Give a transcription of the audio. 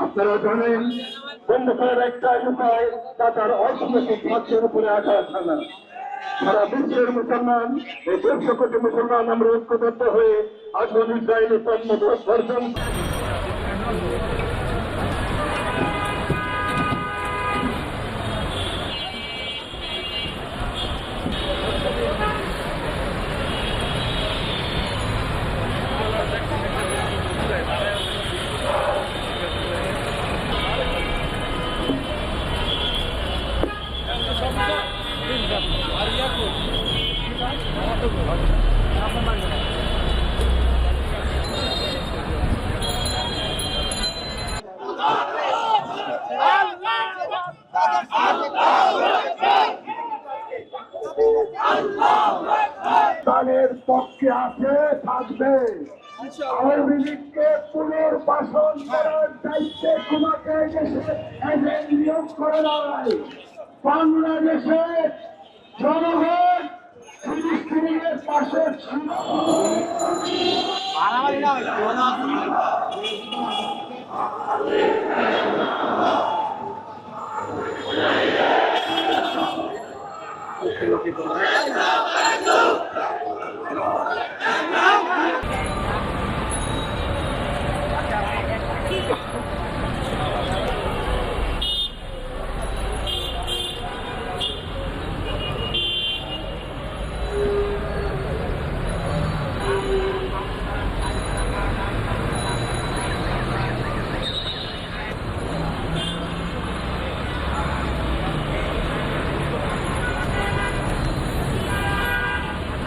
আপনারা জানেন বন্ধুদের একটাই উপায় টাকার অর্থনৈতিক খাতের উপরে আঘাত হানা। সারা বিশ্বের মুসলমান এই 150 কোটি মুসলমান আমরা ঐক্যবদ্ধ হয়ে আজকে ইসরায়েলের পণ্য বর্জন তাদের পক্ষে আছে থাকবে। আওয়ামী লীগকে পুনর্বাসন করার দায়িত্বে তোমাকে দেশে এজেন্ট নিয়োগ করে নাই। বাংলাদেশে জনগণ ফিলিস্তিনের পাশে ছিল।